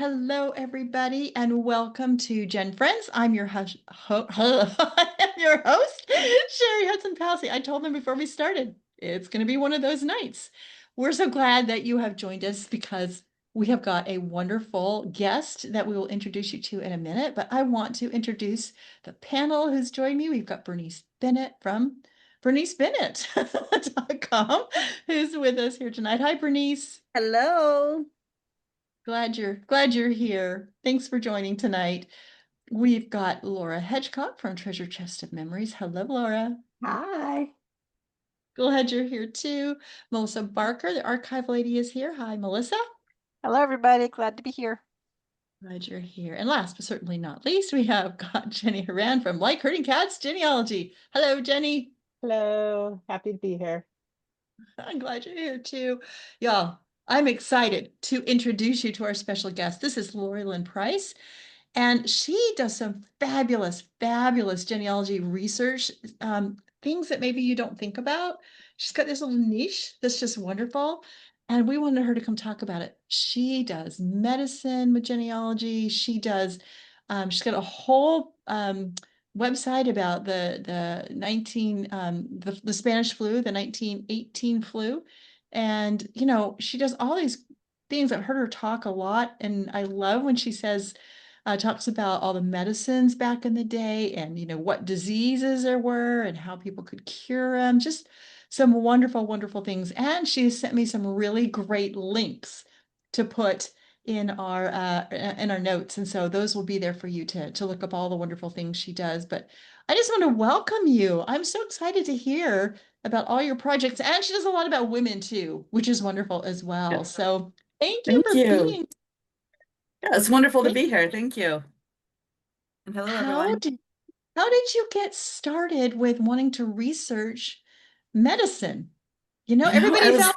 Hello, everybody, and welcome to GenFriends. I'm your I'm your host, Cheri Hudson-Passy. I told them before we started, it's going to be one of those nights. We're so glad that you have joined us because we have got a wonderful guest that we will introduce you to in a minute. But I want to introduce the panel who's joined me. We've got Bernice Bennett from BerniceBennett.com, who's with us here tonight. Hi, Bernice. Hello. Glad you're here. Thanks for joining tonight. We've got Laura Hedgecock from Treasure Chest of Memories. Hello, Laura. Hi. Glad you're here too. Melissa Barker, the archive lady, is here. Hi, Melissa. Hello, everybody. Glad to be here. Glad you're here. And last but certainly not least, we have got Jenny Hawran from Like Herding Cats Genealogy. Hello, Jenny. Hello, happy to be here. I'm glad you're here too. Y'all, I'm excited to introduce you to our special guest. This is Lori Lyn Price. And she does some fabulous, fabulous genealogy research, things that maybe you don't think about. She's got this little niche that's just wonderful. And we wanted her to come talk about it. She does medicine with genealogy. She's got a whole website about the Spanish flu, the 1918 flu. And, she does all these things. I've heard her talk a lot. And I love when she talks about all the medicines back in the day and what diseases there were and how people could cure them. Just some wonderful, wonderful things. And she sent me some really great links to put in our notes. And so those will be there for you to look up all the wonderful things she does. But I just want to welcome you. I'm so excited to hear about all your projects. And she does a lot about women too, which is wonderful as well. Yeah. So thank you Thank for you. being. Yeah, it's wonderful to be here. Thank you. And hello, How everyone. did How did you get started with wanting to research medicine? I Everybody's was, out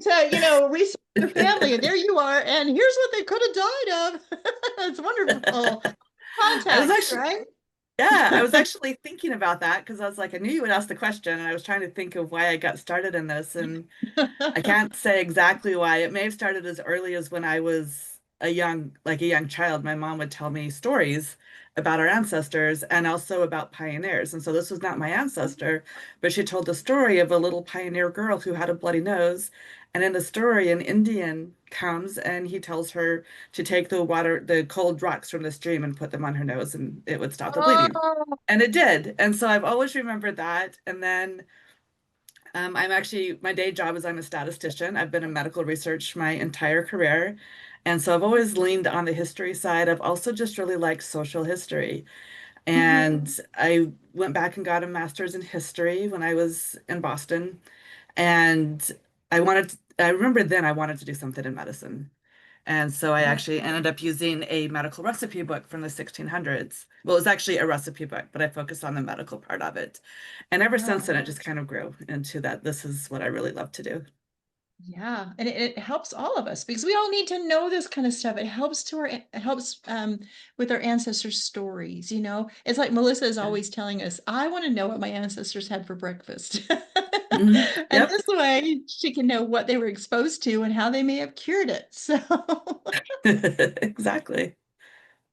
to, research their family, and there you are, and here's what they could have died of. It's wonderful I was context, actually, right? yeah, I was actually thinking about that because I was like, I knew you would ask the question, and I was trying to think of why I got started in this, and I can't say exactly why. It may have started as early as when I was a young child. My mom would tell me stories about our ancestors and also about pioneers. And so this was not my ancestor, but she told the story of a little pioneer girl who had a bloody nose. And in the story, an Indian comes and he tells her to take the cold rocks from the stream and put them on her nose and it would stop the bleeding. Oh, And it did. And so I've always remembered that. And then my day job is I'm a statistician. I've been in medical research my entire career. And so I've always leaned on the history side. I've also just really liked social history. And mhm. I went back and got a master's in history when I was in Boston. And I remember then I wanted to do something in medicine. And so I Yeah. actually ended up using a medical recipe book from the 1600s. Well, it was actually a recipe book, but I focused on the medical part of it. And ever since Yeah. then, it just kind of grew into that. This is what I really love to do. Yeah, and it helps all of us because we all need to know this kind of stuff. It helps with our ancestors' stories, It's like Melissa is Yeah. always telling us, I want to know what my ancestors had for breakfast. Mhm. And Yep. this way she can know what they were exposed to and how they may have cured it. So, Exactly.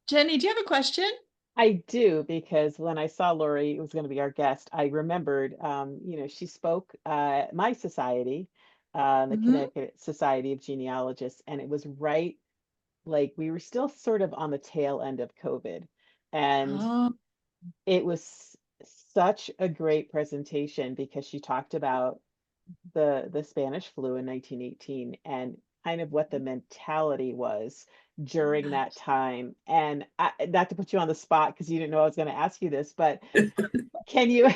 Jenny, do you have a question? I do because when I saw Lori was going to be our guest, I remembered, she spoke at my society, the Hmm. Connecticut Society of Genealogists, and it was right like we were still sort of on the tail end of COVID. And Oh, it was such a great presentation because she talked about the Spanish flu in 1918 and kind of what the mentality was during that time. And not to put you on the spot because you didn't know I was going to ask you this, but can you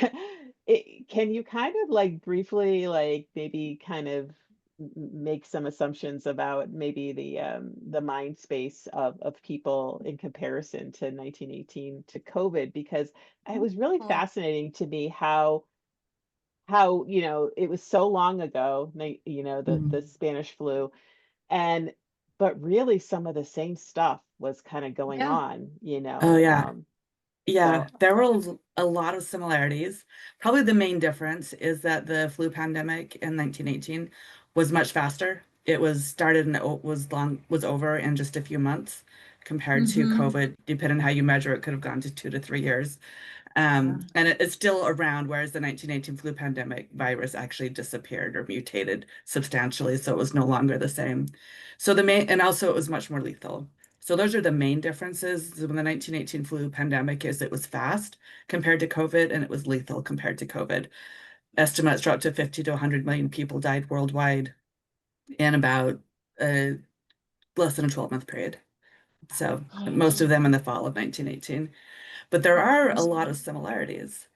can you kind of like briefly like maybe kind of make some assumptions about maybe the mind space of people in comparison to 1918 to COVID? Because it was really oh, fascinating to me how it was so long ago, the mm, Spanish flu, and but really some of the same stuff was kind of going yeah. on, Oh yeah. Yeah, so there were a lot of similarities. Probably the main difference is that the flu pandemic in 1918 was much faster. it was started and it was over in just a few months compared to COVID, depending on how you measure it, could have gone to 2 to 3 years. And it's still around, whereas the 1918 flu pandemic virus actually disappeared or mutated substantially, so it was no longer the same. So and also it was much more lethal. So those are the main differences. When the 1918 flu pandemic is it was fast compared to COVID, and it was lethal compared to COVID. Estimates are up to 50 to 100 million people died worldwide in about less than a 12-month period. So most of them in the fall of 1918. But there are a lot of similarities.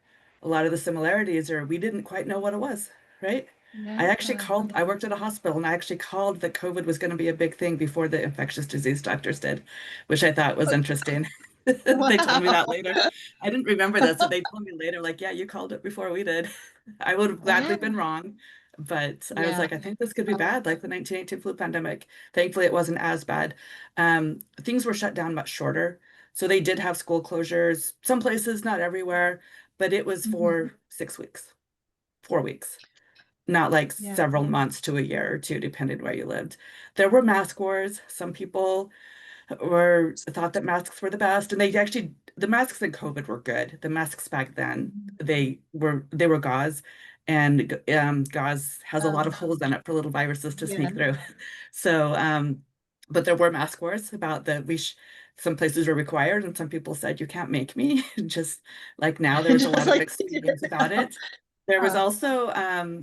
A lot of the similarities are we didn't quite know what it was, right? Yeah. I worked at a hospital and I actually called that COVID was going to be a big thing before the infectious disease doctors did, which I thought was interesting. They told me that later. I didn't remember that, so they told me later, like, yeah, you called it before we did. I would have gladly been wrong, but I was like, I think this could be bad, like the 1918 flu pandemic. Thankfully, it wasn't as bad. Things were shut down much shorter. So they did have school closures, some places, not everywhere, but it was for 6 weeks, 4 weeks, not like several months to a year or two, depending where you lived. There were mask wars. Some people thought that masks were the best, and the masks in COVID were good. The masks back then, they were gauze, and gauze has a lot of holes in it for little viruses to sneak through. So but there were mask wars about some places were required, and some people said you can't make me. Just like now, there's a lot of mixed feelings about it. There was also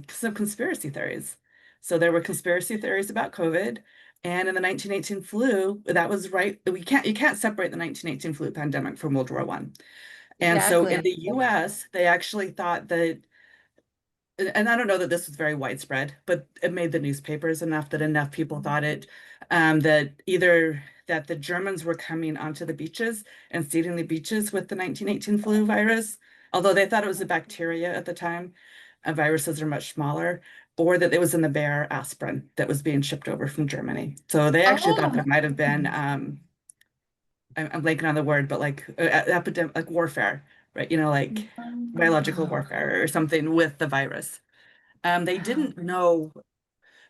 some conspiracy theories. So there were conspiracy theories about COVID. And in the 1918 flu, that was right. You can't separate the 1918 flu pandemic from World War I. And so in the US, they actually thought that, and I don't know that this was very widespread, but it made the newspapers enough that enough people thought it, that either that the Germans were coming onto the beaches and seeding the beaches with the 1918 flu virus, although they thought it was a bacteria at the time. Viruses are much smaller, or that it was in the bear aspirin that was being shipped over from Germany. So they actually thought that might have been, I'm blanking on the word, but like epidemic, like warfare, right? Like biological warfare or something with the virus. They didn't know,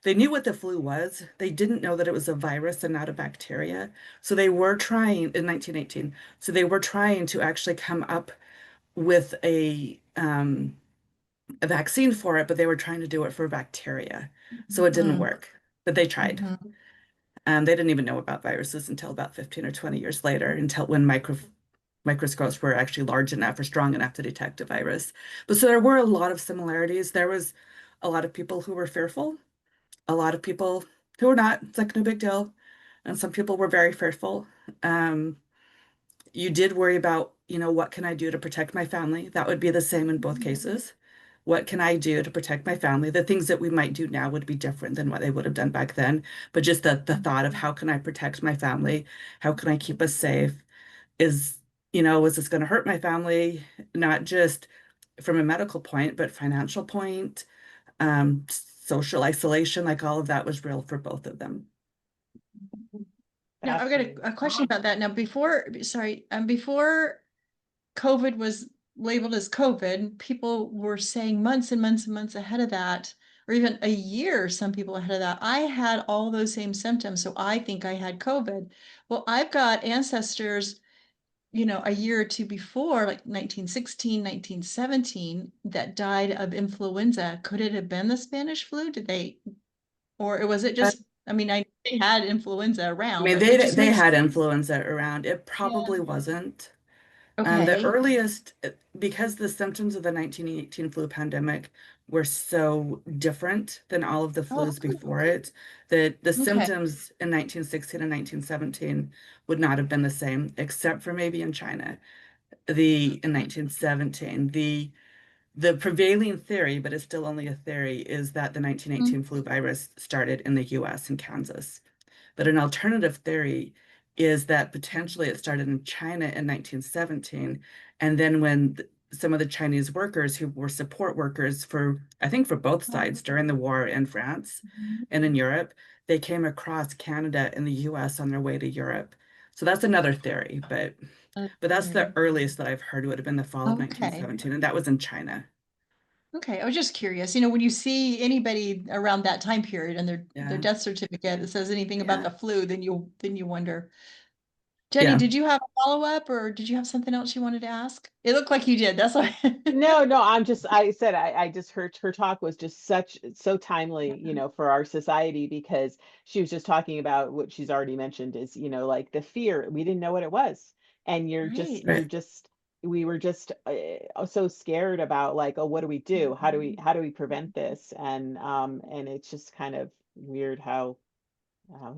they knew what the flu was. They didn't know that it was a virus and not a bacteria. So they were trying in 1918. So they were trying to actually come up with a vaccine for it, but they were trying to do it for bacteria. So it didn't work, but they tried. They didn't even know about viruses until about 15 or 20 years later, until when microscopes were actually large enough or strong enough to detect a virus. But so there were a lot of similarities. There was a lot of people who were fearful, a lot of people who were not. It's like no big deal. And some people were very fearful. You did worry about, what can I do to protect my family? That would be the same in both cases. What can I do to protect my family? The things that we might do now would be different than what they would have done back then. But just the thought of how can I protect my family? How can I keep us safe? Is this going to hurt my family? Not just from a medical point, but financial point, social isolation, like all of that was real for both of them. Now I've got a question about that. Now before COVID was labeled as COVID, people were saying months and months and months ahead of that, or even a year, some people ahead of that, I had all those same symptoms, so I think I had COVID. Well, I've got ancestors, a year or two before, like 1916, 1917, that died of influenza. Could it have been the Spanish flu? Or was it just, they had influenza around, but they had influenza around. It probably wasn't. The earliest, because the symptoms of the 1918 flu pandemic were so different than all of the flus before it, that the symptoms in 1916 and 1917 would not have been the same, except for maybe in China. In 1917, the prevailing theory, but it's still only a theory, is that the 1918 flu virus started in the US in Kansas. But an alternative theory is that potentially it started in China in 1917. And then when some of the Chinese workers who were support workers I think for both sides during the war in France and in Europe, they came across Canada and the US on their way to Europe. So that's another theory, but that's the earliest that I've heard would have been the fall of 1917, and that was in China. Okay, I was just curious, when you see anybody around that time period and their Yeah. death certificate that says anything about Yeah. the flu, then you wonder. Jenny, Yeah. did you have a follow-up or did you have something else you wanted to ask? It looked like you did. That's why. No, no, I just heard her talk was just so timely, for our society, because she was just talking about what she's already mentioned is, like the fear. We didn't know what it was. And Right. Right. we were just so scared about like, oh, what do we do? How do we prevent this? And it's just kind of weird how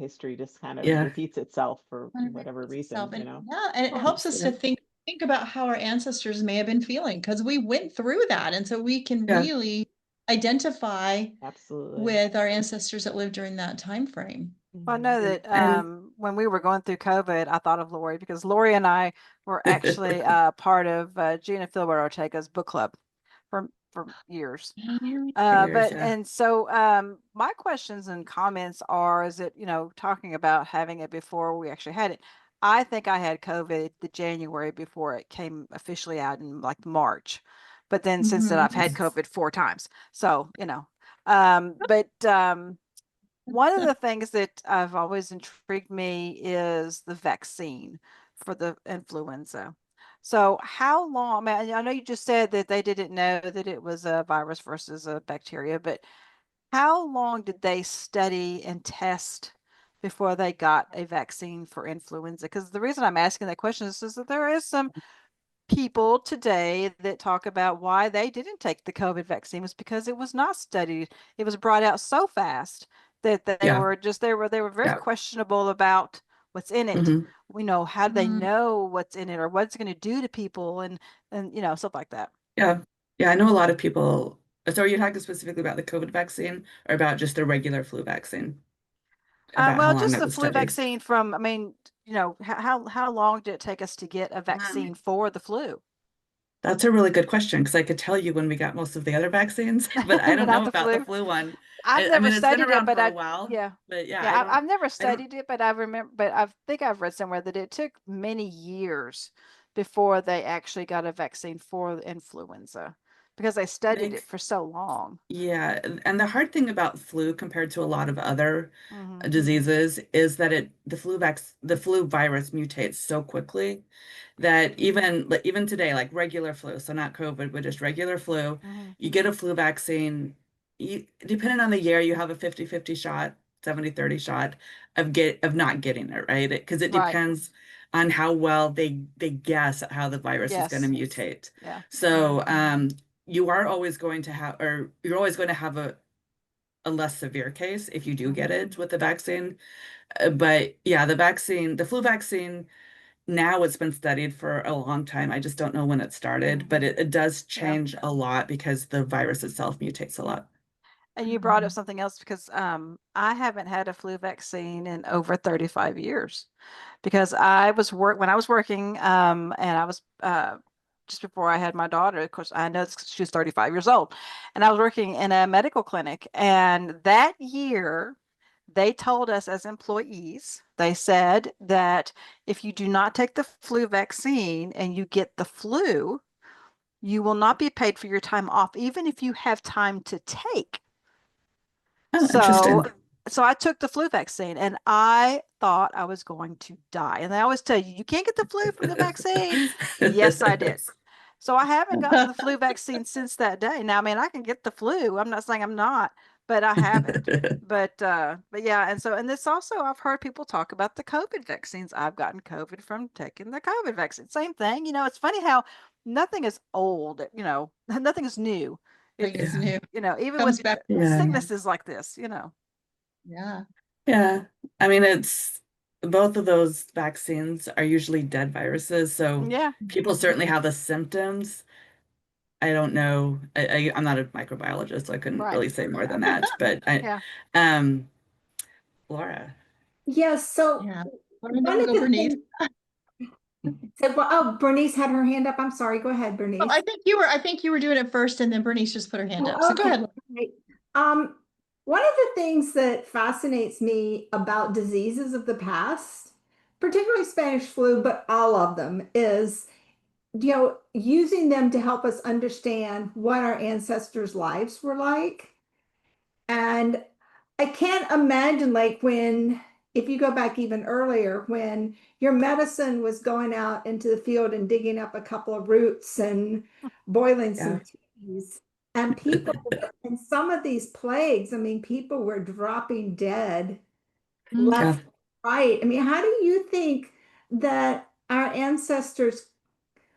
history just kind of Yeah. repeats itself for Kind of whatever repeats reason, itself. And yeah, and it helps us to Yeah. think about how our ancestors may have been feeling because we went through that. And so we can Yeah. really identify Absolutely. with our ancestors that lived during that time frame. Well, I know Mhm. that And when we were going through COVID, I thought of Lori because Lori and I were actually part of Gina Philbert Ortega's book club for years. for years, But yeah. and so my questions and comments are, is it, talking about having it before we actually had it. I think I had COVID the January before it came officially out in like March. But then since then I've had COVID 4 times. So, but one of the things that have always intrigued me is the vaccine for the influenza. So how long, I know you just said that they didn't know that it was a virus versus a bacteria, but how long did they study and test before they got a vaccine for influenza? Because the reason I'm asking that question is that there is some people today that talk about why they didn't take the COVID vaccine was because it was not studied. It was brought out so fast that they Yeah. were just they were very Yeah. questionable about what's in it. Hmm. We know how do they Mm. know what's in it or what's going to do to people and stuff like that. Yeah. Yeah. I know a lot of people. So are you talking specifically about the COVID vaccine or about just the regular flu vaccine? About how Well, long just it the was flu studied? vaccine from, how long did it take us to get a Um, vaccine for the flu? That's a really good question because I could tell you when we got most of the other vaccines, but I But don't not know the about the flu. flu one. I've I never mean, it's been studied it, around but for a while, yeah, but yeah, yeah, I've never I don't, studied it, but I remember, but I think I've read somewhere that it took many years before they actually got a vaccine for the influenza because they studied think, it for so long. yeah. And the hard thing about flu compared to a lot of other Hmm. diseases is that the flu virus mutates so quickly that even today, like regular flu, so not COVID, but just regular flu, Hmm. you get a flu vaccine, depending on the year, you have a 50-50 shot, 70-30 shot of not getting it, right? Because it Right. depends on how well they guess at how the virus is going to Yes. mutate. Yeah. So you are always going to have, or you're always going to have a less severe case if you do get Hmm. it with the vaccine. But yeah, the flu vaccine, now it's been studied for a long time. I just don't know when it started, but Hmm. it does Yeah. change a lot because the virus itself mutates a lot. And you brought up something else because I haven't had a flu vaccine in over 35 years because when I was working and I was just before I had my daughter, of course I know she was 35 years old, and I was working in a medical clinic, and that year they told us as employees, they said that if you do not take the flu vaccine and you get the flu, you will not be paid for your time off, even if you have time to take. Oh, So, interesting. so I took the flu vaccine and I thought I was going to die. And they always tell you, you can't get the flu from the vaccine. Yes, I did. So I haven't gotten the flu vaccine since that day. Now, I mean, I can get the flu. I'm not saying I'm not, but I haven't. But yeah, and this also I've heard people talk about the COVID vaccines. I've gotten COVID from taking the COVID vaccine. Same thing. It's funny how nothing is old, nothing is new. Thing is It's, Yeah. new. even with Comes back. Yeah. sicknesses like this. Yeah. Yeah. I mean, it's both of those vaccines are usually dead viruses, so Yeah, people certainly have the symptoms. I don't know. I'm not a microbiologist, so I couldn't right. really say more Yeah, than that. But yeah. um, Laura. Yes, so Yeah. And then one we'll of go the Bernice. things said, well, oh, Bernice had her hand up. I'm sorry. Go ahead, Oh, Bernice. I think you were doing it first and then Bernice just put her hand up. Oh, So go okay. ahead. Right. Um, One of the things that fascinates me about diseases of the past, particularly Spanish flu, but all of them, is using them to help us understand what our ancestors' lives were like. And I can't imagine, like, if you go back even earlier, when your medicine was going out into the field and digging up a couple of roots and boiling Yeah. some teas. And people, in some of these plagues, I mean, people were dropping dead Yeah. left, right. I mean, how do you think that our ancestors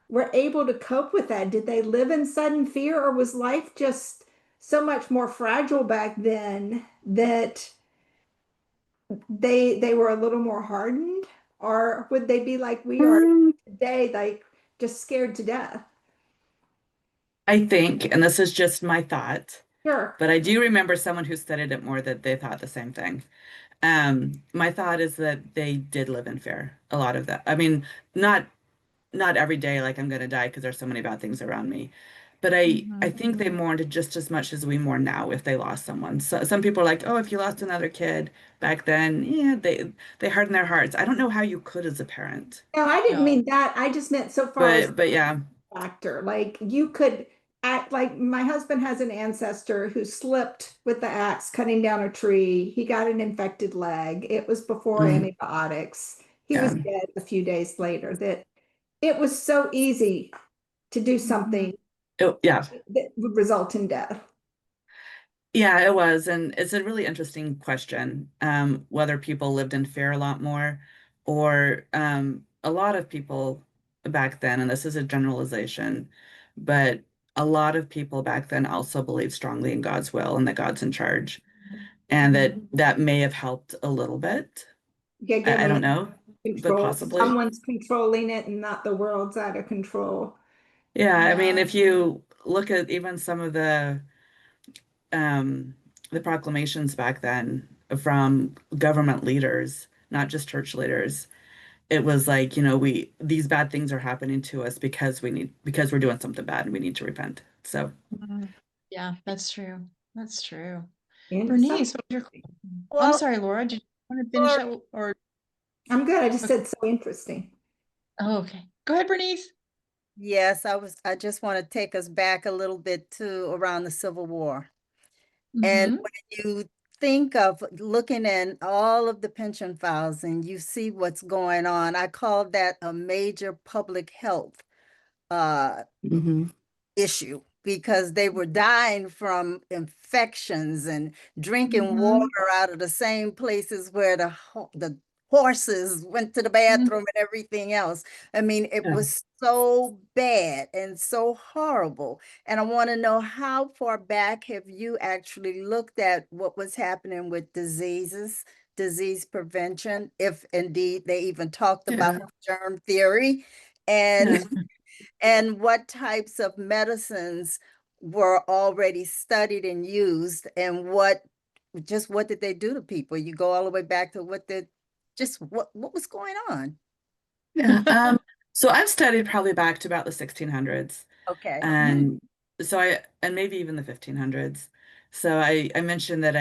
were able to cope with that? Did they live in sudden fear, or was life just so much more fragile back then that they were a little more hardened? Or would they be like we are Mm, today, like just scared to death? I think, and this is just my thought, Sure. but I do remember someone who studied it more that they thought the same thing. My thought is that they did live in fear, a lot of that. I mean, not every day like I'm gonna die because there's so many bad things around me. But I Mhm. think they mourned just as much as we mourn now if they lost someone. So some people are like, oh, if you lost another kid back then, yeah, they harden their hearts. I don't know how you could as a parent, No, I didn't No. mean that. I just meant so far as but yeah, factor. Like you could act like my husband has an ancestor who slipped with the axe cutting down a tree. He got an infected leg. It was before mm, antibiotics. He was yeah, dead a few days later. That it was so easy to do Mhm. something yeah. that would result in death. Yeah, it was. And it's a really interesting question, whether people lived in fear a lot more or a lot of people back then, and this is a generalization, but a lot of people back then also believed strongly in God's will and that God's in charge, and that Mhm. that may have helped a little bit. Yeah, I given don't know, but control, possibly. someone's controlling it and not the world's out of control. Yeah, I mean, Yeah. if you look at even some of um, the proclamations back then from government leaders, not just church leaders. It was like, these bad things are happening to us because we're doing something bad and we need to repent. So, Mhm. Yeah, that's true. That's true. And so Bernice, what was your question? I'm Well, sorry, Laura, did you want to finish Laura, that or I'm good. I just okay. said so interesting. Oh, okay. Go ahead, Bernice. yes, I just want to take us back a little bit to around the Civil War. And Mm-hmm. when you think of looking at all of the pension files and you see what's going on, I call that a major public health uh mhm, issue because they were dying from infections and drinking water Mm-hmm. out of the same places where the horses went to the Mm-hmm. bathroom and everything else. I mean, it yeah. was so bad and so horrible. And I want to know, how far back have you actually looked at what was happening with diseases, disease prevention, if indeed they even talked about Yeah. germ theory? And Yeah. and what types of medicines were already studied and used, and what did they do to people? You go all the way back to what was going on. Yeah. So I've studied probably back to about the 1600s. Okay. And and maybe even the 1500s. So I mentioned that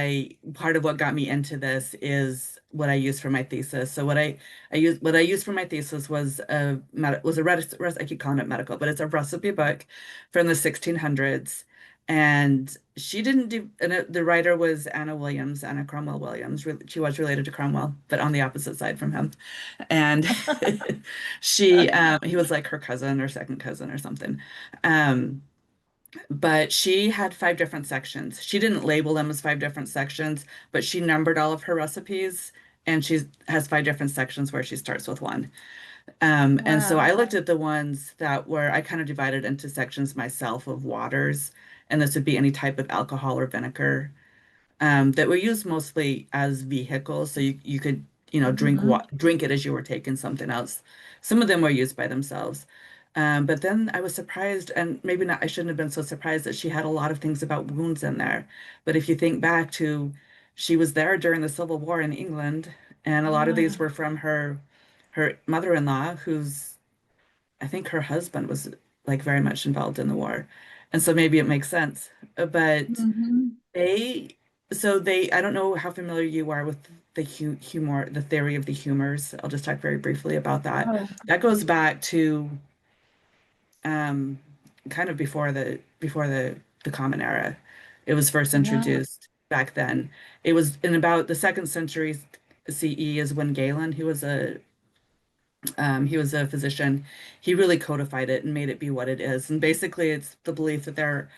part of what got me into this is what I used for my thesis. So what I used for my thesis was I keep calling it medical, but it's a recipe book from the 1600s. And she didn't do, and the writer was Anna Cromwell Williams. She was related to Cromwell, but on the opposite side from him. And he was like her cousin or second cousin or something. Um, but she had five different sections. She didn't label them as five different sections, but she numbered all of her recipes, and she has five different sections where she starts with one. And so Wow. I looked at the ones I kind of divided into sections myself of waters, and this would be any type of alcohol or vinegar that were used mostly as vehicles. So you could, Mm-hmm. drink it as you were taking something else. Some of them were used by themselves. But then I was surprised, and maybe not, I shouldn't have been so surprised that she had a lot of things about wounds in there. But if you think back to, she was there during the Civil War in England, and a lot of these Ah. were from her mother-in-law, who's, I think her husband was like very much involved in the war. And so maybe it makes sense. But Mm-hmm. they, I don't know how familiar you are with the theory of the humors. I'll just talk very briefly about that. Oh. That goes back to kind of before the Common Era. It was first Yeah. introduced back then. It was in about the second century CE is when Galen, he was a physician. He really codified it and made it be what it is. And basically, it's the belief that there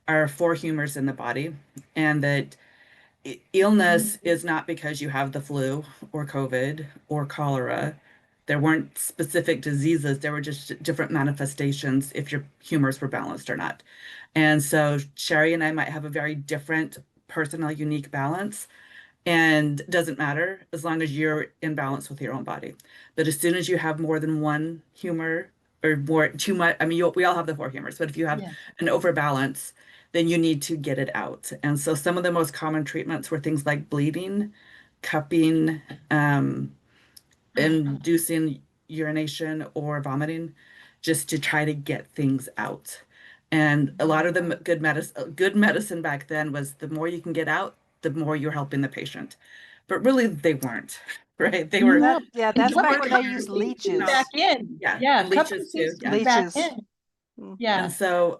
are four humors in the body, and that illness is not because you have the flu or COVID or cholera. There weren't specific diseases, there were just different manifestations if your humors were balanced or not. And so Cheri and I might have a very different personal, unique balance, and doesn't matter as long as you're in balance with your own body. But as soon as you have more than one humor or more too much, I mean, we all have the four humors, but if you have Yeah. an overbalance, then you need to get it out. And so some of the most common treatments were things like bleeding, cupping, inducing urination or vomiting, just to try to get things out. And a lot of the good medicine back then was the more you can get out, the more you're helping the patient. But really, they weren't, right? They were No. Yeah, And that's just back cupping when working they seems used to be leeches. back in. Yeah, Yeah. and Cupping leeches seems too. to Yeah. be back Leeches. in. Mhm. Yeah. And so,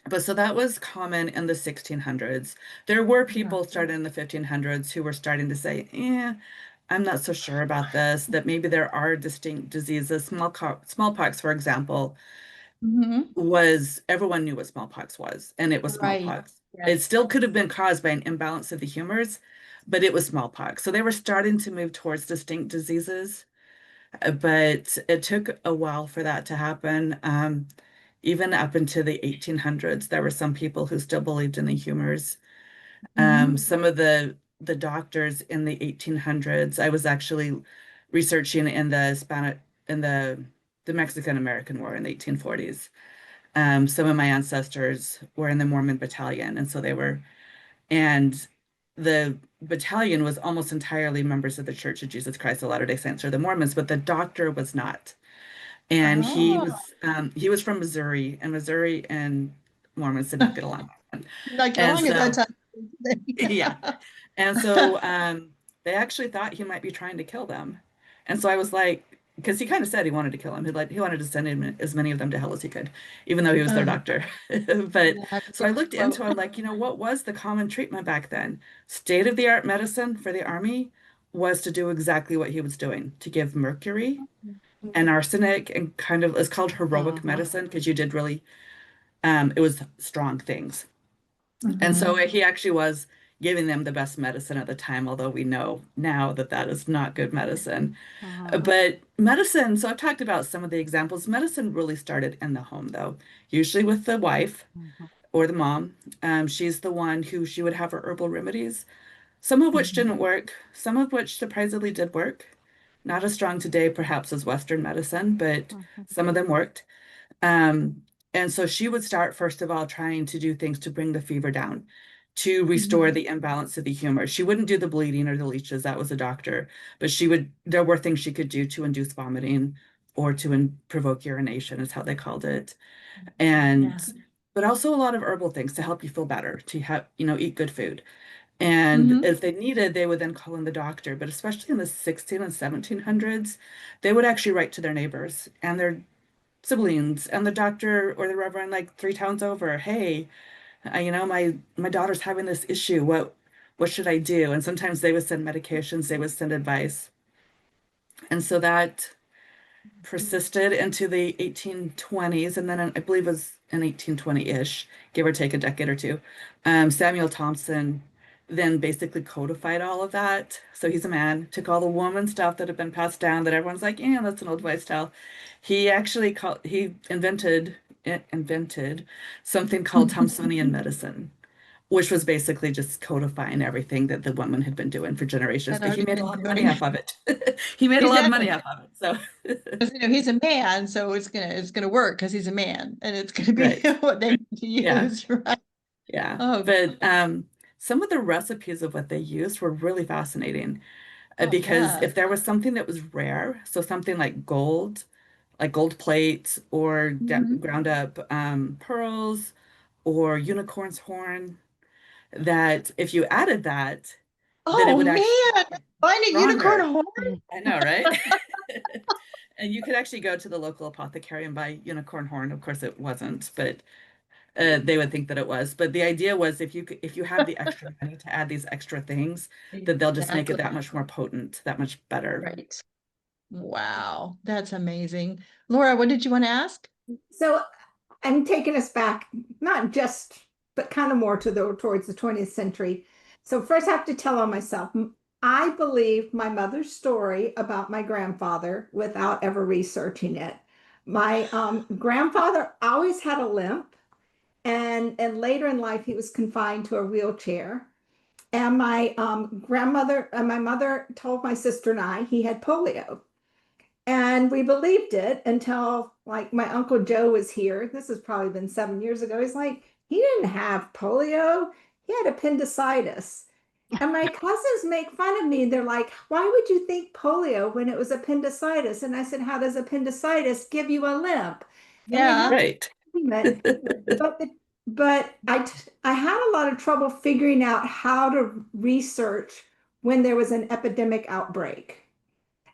but so that was common in the 1600s. There were people starting in the 1500s who were starting to say, yeah, I'm not so sure about this, that maybe there are distinct diseases. Smallpox, for example, Mhm. was everyone knew what smallpox was, and it was Right. smallpox. It Yes. still could have been caused by an imbalance of the humors, but it was smallpox. So they were starting to move towards distinct diseases, but it took a while for that to happen. Even up into the 1800s, there were some people who still believed in the humors. Mhm. Some of the doctors in the 1800s, I was actually researching in the Mexican American War in the 1840s. Some of my ancestors were in the Mormon battalion, and and the battalion was almost entirely members of the Church of Jesus Christ of Latter-day Saints or the Mormons, but the doctor was not. And Oh, he was from Missouri, and Missouri and Mormons did not get along. not And going at that so, time. yeah. And so they actually thought he might be trying to kill them. And so I was like, because he kind of said he wanted to kill him. He wanted to send him as many of them to hell as he could, even though he was their doctor. But Yeah, so I looked into, I'm like, what was the common treatment back then? State-of-the-art medicine for the army was to do exactly what he was doing, to give mercury and arsenic, and kind of, it's called heroic medicine because you did really, it was strong things. And so Mhm. he actually was giving them the best medicine at the time, although we know now that that is not good medicine. But medicine, so I've talked about some of the examples. Medicine really started in the home, though, usually with the wife or the mom. She's the one who she would have her herbal remedies, some of which didn't work, some of which surprisingly did work. Not as strong today, perhaps, as Western medicine, but some of them worked. Um, and so she would start, first of all, trying to do things to bring the fever down, to restore the imbalance of the humor. She wouldn't do the bleeding or the leeches, that was a doctor, but there were things she could do to induce vomiting or to provoke urination, is how they called it. And, but also a lot of herbal things to help you feel better, to have, eat good food. And Mhm. if they needed, they would then call in the doctor. But especially in the 16 and 1700s, they would actually write to their neighbors and their siblings and the doctor or the reverend like 3 towns over, hey, my daughter's having this issue, what should I do? And sometimes they would send medications, they would send advice. And so that persisted into the 1820s, and then I believe it was in 1820-ish, give or take a decade or two, Samuel Thompson then basically codified all of that. So he's a man, took all the woman stuff that had been passed down that everyone's like, yeah, that's an old wives' tale. He invented something called Thompsonian medicine, which was basically just codifying everything that the woman had been doing for generations. Had But he already made a been lot of money doing. off of it. He made a lot of money Exactly. off of it. So 'Cause, he's a man, so it's gonna work because he's a man, and it's gonna be right. what they need to Yeah. use, right? Yeah. Oh, But some of the recipes of what they used were really fascinating, because yeah. if there was something that was rare, so something like gold plates or Mhm. ground up pearls or unicorn's horn, that if you added that, then it Oh would actually man, be find a unicorn stronger. horn. I know, right? And you could actually go to the local apothecary and buy unicorn horn. Of course, it wasn't, but they would think that it was. But the idea was if you have the extra money to add these extra things, that they'll just make it that much more potent, that much better. Right. Wow, that's amazing. Laura, what did you want to ask? So I'm taking us back, not just, but kind of more towards the 20th century. So first I have to tell on myself. I believe my mother's story about my grandfather without ever researching it. My grandfather always had a limp, and later in life he was confined to a wheelchair. And my grandmother and my mother told my sister and I he had polio. And we believed it until like my Uncle Joe was here. This has probably been 7 years ago. He's like, he didn't have polio, he had appendicitis. And my cousins make fun of me. They're like, why would you think polio when it was appendicitis? And I said, how does appendicitis give you a limp? And they Yeah. had Right. an argument, but I had a lot of trouble figuring out how to research when there was an epidemic outbreak.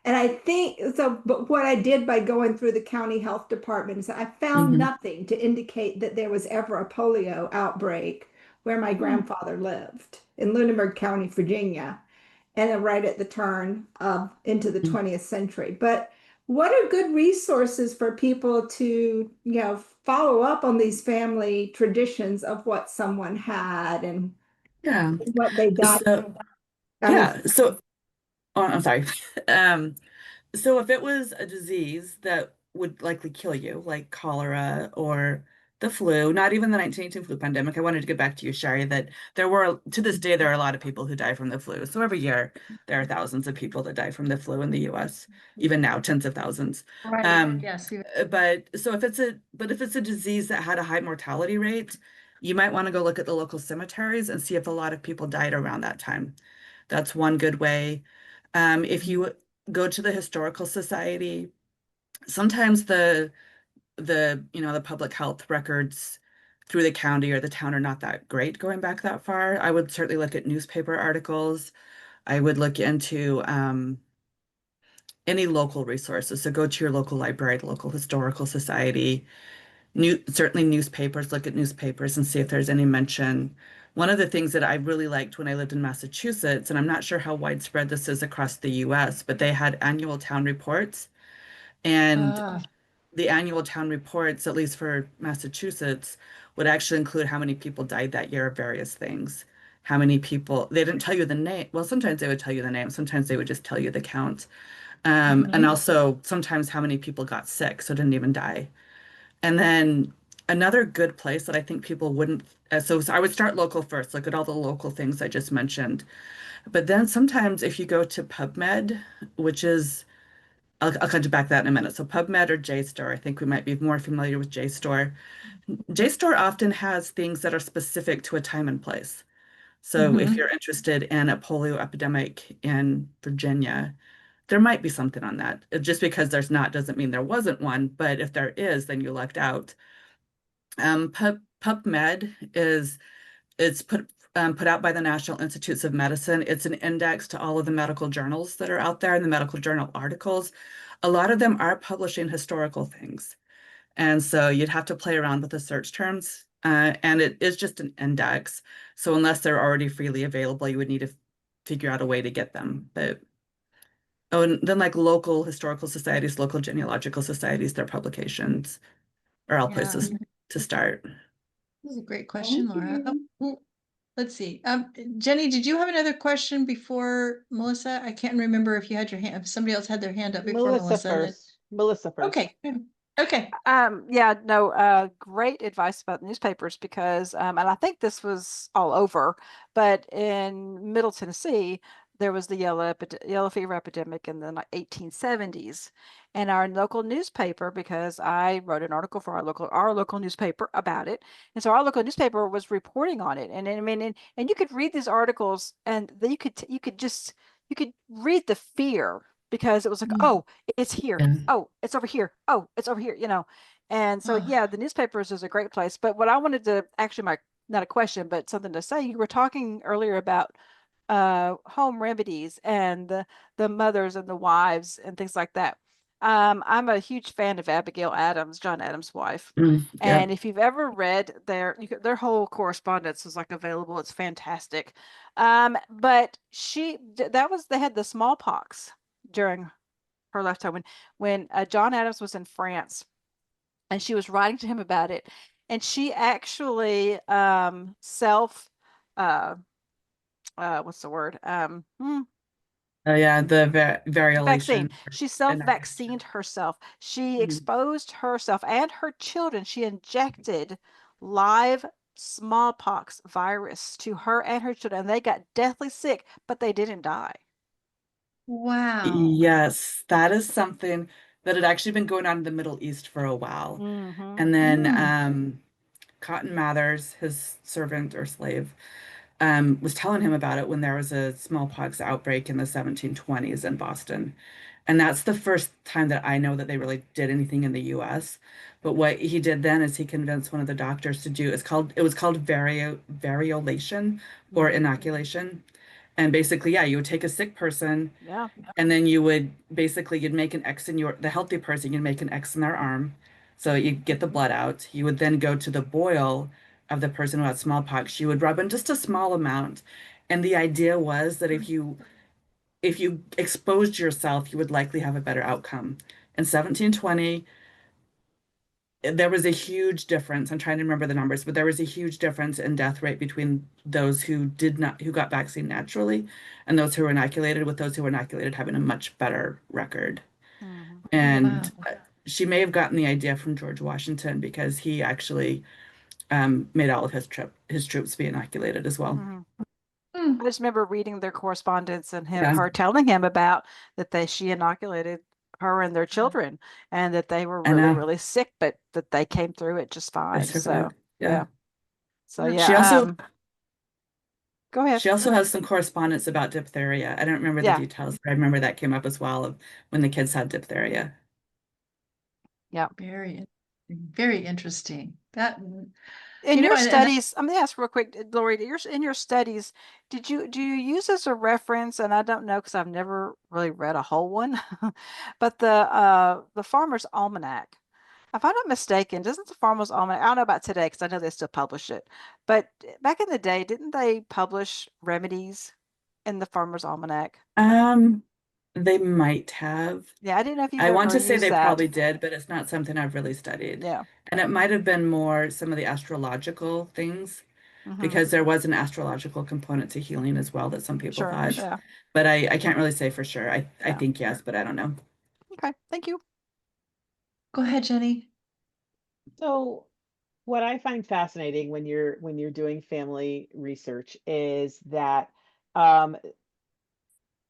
And I think so, but what I did by going through the county health department is I found Mhm. nothing to indicate that there was ever a polio outbreak where my grandfather lived in Lunenburg County, Virginia, and then right at the turn of into the 20th century. But what are good resources for people to, follow up on these family traditions of what someone had and Yeah. what they died So of? I mean, yeah. So oh, I'm sorry. Um, So if it was a disease that would likely kill you, like cholera or the flu, not even the 1918 flu pandemic, I wanted to get back to you, Cheri, that to this day, there are a lot of people who die from the flu. So every year, there are thousands of people that die from the flu in the US, even now, tens of thousands. Right. Um, Yes. but if it's a disease that had a high mortality rate, you might want to go look at the local cemeteries and see if a lot of people died around that time. That's one good way. If you go to the historical society, sometimes the public health records through the county or the town are not that great going back that far. I would certainly look at newspaper articles. I would look into any local resources. So go to your local library, the local historical society, certainly newspapers, look at newspapers and see if there's any mention. One of the things that I really liked when I lived in Massachusetts, and I'm not sure how widespread this is across the US, but they had annual town reports. And Ah, the annual town reports, at least for Massachusetts, would actually include how many people died that year of various things. How many people, they didn't tell you the name. Well, sometimes they would tell you the name, sometimes they would just tell you the count. And also sometimes how many people got sick, so didn't even die. And then another good place that I think people wouldn't, so I would start local first, look at all the local things I just mentioned. But then sometimes if you go to PubMed, which is, I'll come back to that in a minute. So PubMed or JSTOR, I think we might be more familiar with JSTOR. JSTOR often has things that are specific to a time and place. So if you're interested in a polio epidemic in Virginia, there might be something on that. Just because there's not doesn't mean there wasn't one, but if there is, then you lucked out. PubMed is it's put out by the National Institutes of Medicine. It's an index to all of the medical journals that are out there and the medical journal articles. A lot of them are publishing historical things. And so you'd have to play around with the search terms. And it is just an index. So unless they're already freely available, you would need to figure out a way to get them. But oh, and then like local historical societies, local genealogical societies, their publications are all yeah. places to start. This is a great question, Laura. you. Let's see. Jenny, did you have another question before Melissa? I can't remember if you had your hand, if somebody else had their hand up before Melissa Melissa. first. Melissa first. Okay. Okay. Yeah, no, great advice about newspapers because, and I think this was all over, but in Middle Tennessee, there was the yellow fever epidemic in the 1870s, and our local newspaper, because I wrote an article for our local newspaper about it, and so our local newspaper was reporting on it, and I mean, and you could read these articles, and you could read the fear because it was like, oh, it's here. Yeah. Oh, it's over here. Oh, it's over here, And so, yeah, the newspapers is a great place. But what I wanted to actually, not a question, but something to say, you were talking earlier about home remedies and the mothers and the wives and things like that. I'm a huge fan of Abigail Adams, John Adams' wife. Yeah. And if you've ever read their whole correspondence is like available. It's fantastic. But they had the smallpox during her lifetime when John Adams was in France, and she was writing to him about it, and she actually self what's the word? Oh yeah, the Vaccine. variolation She inoculation. self-vaccinated herself. She Mhm. exposed herself and her children. She injected live smallpox virus to her and her children, and they got deathly sick, but they didn't die. Wow. Yes, that is something that had actually been going on in the Middle East for a while. Mm-hmm. And then Mm. Cotton Mathers, his servant or slave, was telling him about it when there was a smallpox outbreak in the 1720s in Boston. And that's the first time that I know that they really did anything in the US. But what he did then is he convinced one of the doctors to do, it was called variolation or Mm-hmm. inoculation. And basically, yeah, you would take a sick person Yeah. and then you would basically you'd make an X in the healthy person, you'd make an X in their arm. So you'd get the blood out. You would then go to the boil of the person who had smallpox. You would rub in just a small amount. And the idea was that if you exposed yourself, you would likely have a better outcome. In 1720, there was a huge difference. I'm trying to remember the numbers, but there was a huge difference in death rate between those who got vaccine naturally and those who were inoculated, with those who were inoculated having a much better record. Mm-hmm. And Wow. she may have gotten the idea from George Washington because he actually made all of his troops be inoculated as well. Mm-hmm. I Mm. just remember reading their correspondence and Yeah, her telling him about that she inoculated her and their children, and that they were I really, know. really sick, but that they came through it just They fine. So survived. Yeah. yeah. So She yeah, also go ahead. She also has some correspondence about diphtheria. I don't remember the Yeah. details, but I remember that came up as well of when the kids had diphtheria. Yeah. Very interesting. That, In your and studies, I'm gonna ask real quick, Lori, in your studies, do you use as a reference, and I don't know because I've never really read a whole one, but the Farmer's Almanac. If I'm not mistaken, doesn't the Farmer's Almanac, I don't know about today because I know they still publish it, but back in the day, didn't they publish remedies in the Farmer's Almanac? Um, they might have. Yeah, I didn't know if you've I want ever to say used they that. probably did, but it's not something I've really studied. Yeah. And it might have been more some of the astrological things Mm-hmm. because there was an astrological component to healing as well that some people Sure. thought. Yeah. But I can't really say for sure. I Yeah. think yes, but I don't know. Okay. Thank you. go ahead, Jenny. So what I find fascinating when you're doing family research is that um,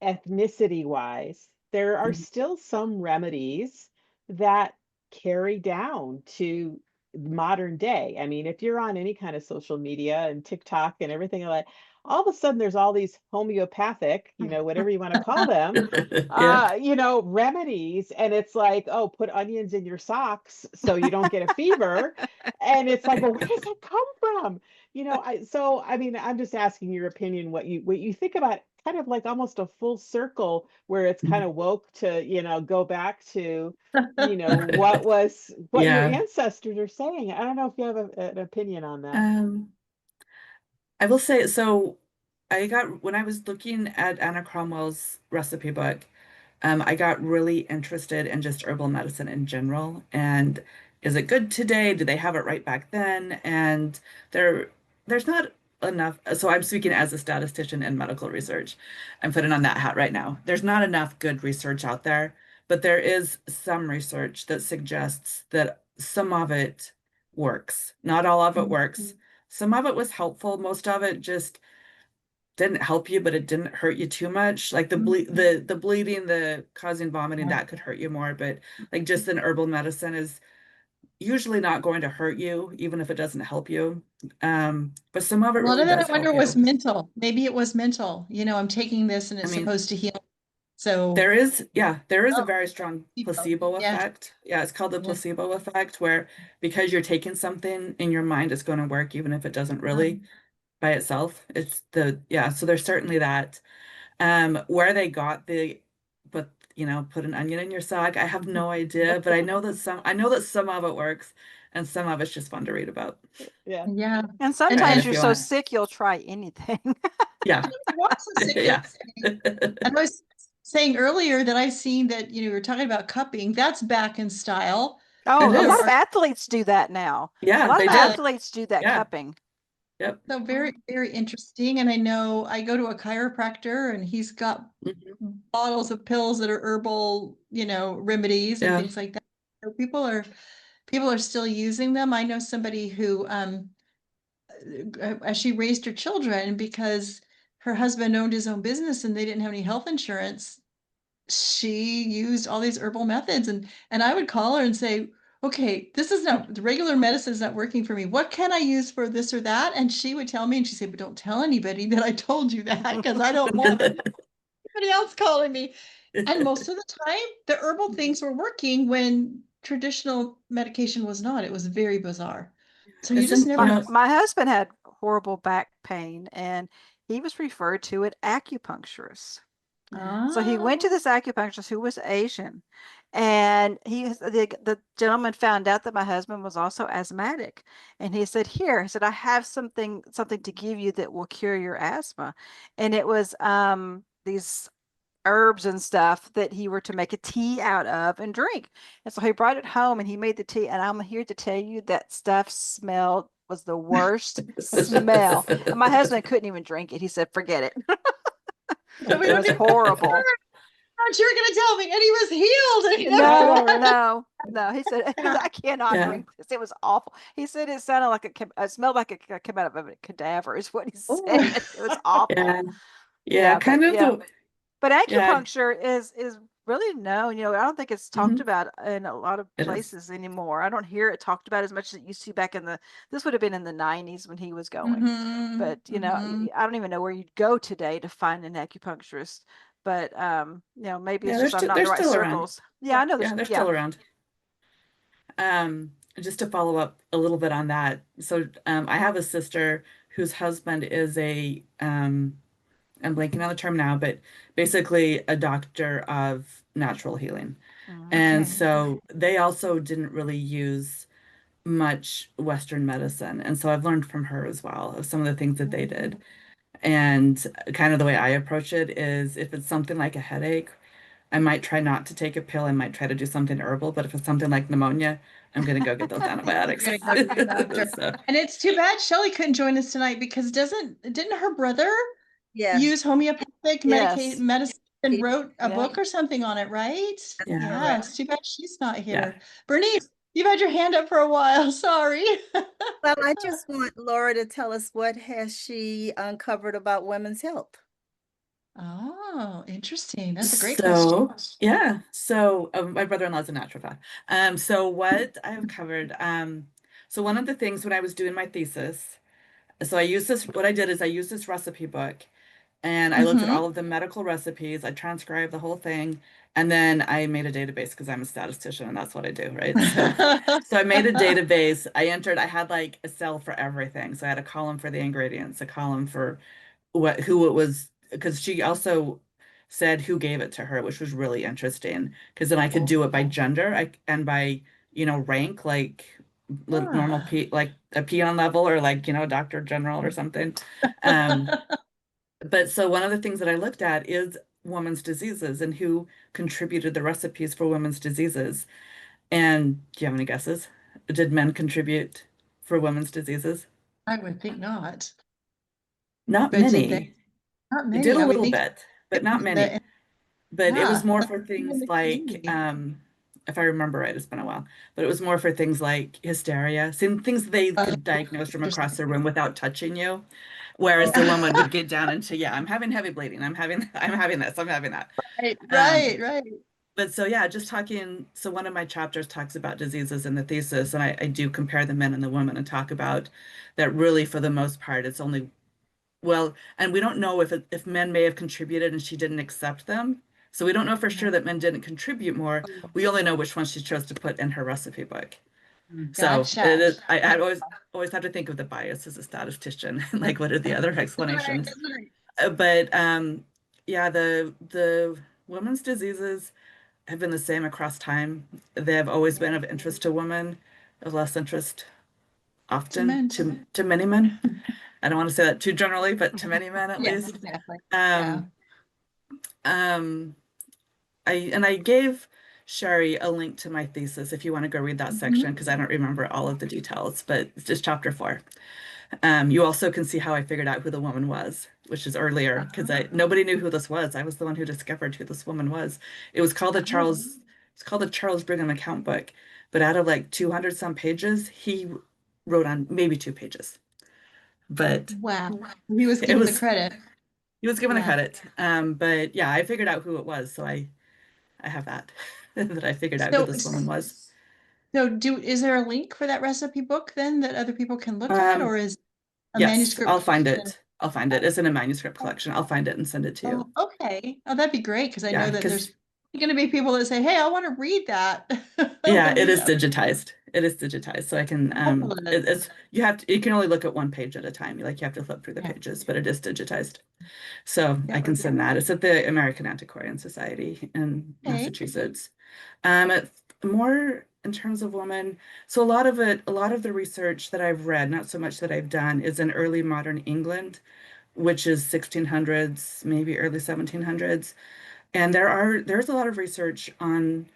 ethnicity wise, there are Mhm. still some remedies that carry down to modern day. I mean, if you're on any kind of social media and TikTok and everything like that, all of a sudden there's all these homeopathic, whatever you want to call them, Yeah. remedies. And it's like, oh, put onions in your socks so you don't get a fever. And it's like, well, where does that come from? I mean, I'm just asking your opinion, what you think about kind of like almost a full circle where it's kind of woke to, go back to, what your Yeah. ancestors are saying. I don't know if you have an opinion on that. Um, I will say, so when I was looking at Anna Cromwell's recipe book, I got really interested in just herbal medicine in general. And is it good today? Do they have it right back then? And there's not enough. So I'm speaking as a statistician in medical research. I'm putting on that hat right now. There's not enough good research out there, but there is some research that suggests that some of it works. Not all of it works. Some of it was helpful. Most of it just didn't help you, but it didn't hurt you too much. Like the bleeding, the causing vomiting, that could hurt you more. But like just an herbal medicine is usually not going to hurt you, even if it doesn't help you. But some of it A lot really of that I does wonder help was you. mental. Maybe it was mental. I'm taking this and I it's mean, supposed to heal. So, there is a oh, very strong people. placebo Yeah. effect. Yeah, it's called the Yeah. placebo effect, where because you're taking something in your mind, it's going to work, even if it doesn't really by itself. So there's certainly that. Where they got but you know, put an onion in your sock. I have no idea, but I know that some of it works and some of it's just fun to read about. Yeah. Yeah. And Right, sometimes if you're you so want. sick, you'll try anything. Yeah. Yeah. And I was saying earlier that I've seen that, you know, we were talking about cupping. That's back in style. Oh, It a lot is. of athletes do that now. A Yeah, lot they of do. athletes do that Yeah. cupping. Yep. So very, very interesting. And I know I go to a chiropractor and he's got Mhm. bottles of pills that are herbal, you know, remedies and Yeah. things like that. So people are still using them. I know somebody who as she raised her children because her husband owned his own business and they didn't have any health insurance, she used all these herbal methods and I would call her and say, okay, this is not the regular medicine is not working for me. What can I use for this or that? And she would tell me and she'd say, but don't tell anybody that I told you that because I don't want anybody else calling me. And most of the time the herbal things were working when traditional medication was not. It was very bizarre. So you just Isn't, never you know. know, My husband had horrible back pain and he was referred to an acupuncturist. So he went to Ah. this acupuncturist who was Asian, and the gentleman found out that my husband was also asthmatic, and he said, "Here," he said, "I have something to give you that will cure your asthma," and it was these herbs and stuff that he were to make a tea out of and drink. And so he brought it home and he made the tea. And I'm here to tell you that stuff smelled was the worst smell. And my husband couldn't even drink it. He said, forget it. So we It don't was need horrible. thought you were going to tell me, and he was healed. And he No, never. no. He said, I cannot Yeah. drink this. It was awful. He said it sounded like it smelled like it came out of a cadaver, is what he said. It was awful. Yeah. Yeah, Yeah, kind but of yeah. the, But yeah. acupuncture is really known. You know, I don't think it's talked Mhm. about in a lot of It is. places anymore. I don't hear it talked about as much as it used to back in this would have been in the 90s when he was going. But, you know, I don't even know where you'd go today to find an acupuncturist. But you know, maybe Yeah, it's just I'm not in they're the right still around. circles. Yeah, I know Yeah, there's they're still around. Just to follow up a little bit on that. So I have a sister whose husband is I'm blanking on the term now, but basically a doctor of natural healing. And Okay. so they also didn't really use much Western medicine. And so I've learned from her as well of some of the things that they did. And kind of the way I approach it is if it's something like a headache, I might try not to take a pill. I might try to do something herbal, but if it's something like pneumonia, I'm going to go get those antibiotics. You're gonna go to the doctor. So, And it's too bad Shelley couldn't join us tonight because didn't her brother Yeah. use homeopathic Yes. medicine and Yeah. wrote a Yeah. book or something on it, right? yeah, Yeah, it's too bad she's not yeah. here. Bernice, you've had your hand up for a while. Sorry. Well, I just want Laura to tell us what has she uncovered about women's health. Oh, interesting. That's a great question. So, yeah. So, my brother-in-law's a naturopath. So what I have covered, so one of the things when I was doing my thesis, so what I did is I used this recipe book and I looked at all of the medical recipes, I transcribed the whole thing, and then I made a database because I'm a statistician and that's what I do, right? So I made a database. I had like a cell for everything. So I had a column for the ingredients, a column for who it was, because she also said who gave it to her, which was really interesting because then I could do it by gender and by, rank, like normal Ah. like a peon level or like, Dr. General or something. But so one of the things that I looked at is women's diseases and who contributed the recipes for women's diseases. And do you have any guesses? Did men contribute for women's diseases? I would think not. Not But did they? many. Not They did many. a I would little think bit, but not many. the But it was yeah, more like for in things the like, community. if I remember right, it's been a while, but it was more for things like hysteria, things they could diagnose from across the room without touching you. Whereas the woman would get down into, yeah, I'm having heavy bleeding. I'm having this, I'm having that. Right, Um, right. but so, yeah, so one of my chapters talks about diseases in the thesis, and I do compare the men and the women and talk about that really, for the most part, it's only, well, and we don't know if men may have contributed and she didn't accept them. So we don't know for sure that men didn't contribute more. We only know which ones she chose to put in her recipe book. So Gotcha. it is, I always have to think of the bias as a statistician, like what are the other explanations? But yeah, the women's diseases have been the same across time. They have always been of interest to women, of less interest To often men. to many men. I don't want to say that too generally, but to many men at Yes, least. exactly. Yeah. Um, I gave Cheri a link to my thesis if you want to go read that section, because I don't remember all of the details, but it's just chapter 4. You also can see how I figured out who the woman was, which is earlier, because nobody knew who this was. I was the one who discovered who this woman was. It was called the Charles Brigham account book, but out of like 200 some pages, he wrote on maybe 2 pages. But Wow. He was it given the was credit. he was given a Yeah. credit. But yeah, I figured out who it was, so I have that that I figured out who So, this woman was. is there a link for that recipe book then that other people can look at, Um, or is a yes, I'll manuscript find collection? it. I'll find it. It's in a manuscript collection. I'll find it and send it to you. Oh, okay. Oh, that'd be great because I Yeah, know that because there's going to be people that say, "Hey, I want to read that." I want yeah, to it read is that. digitized. It is digitized. So I can it's you can only look at one page at a time. You have to flip through the Yeah. pages, but it is digitized. So I Yeah. can send that. It's at the American Antiquarian Society in Okay. Massachusetts. It's more in terms of women. So a lot of the research that I've read, not so much that I've done, is in early modern England, which is 1600s, maybe early 1700s. And there's a lot of research on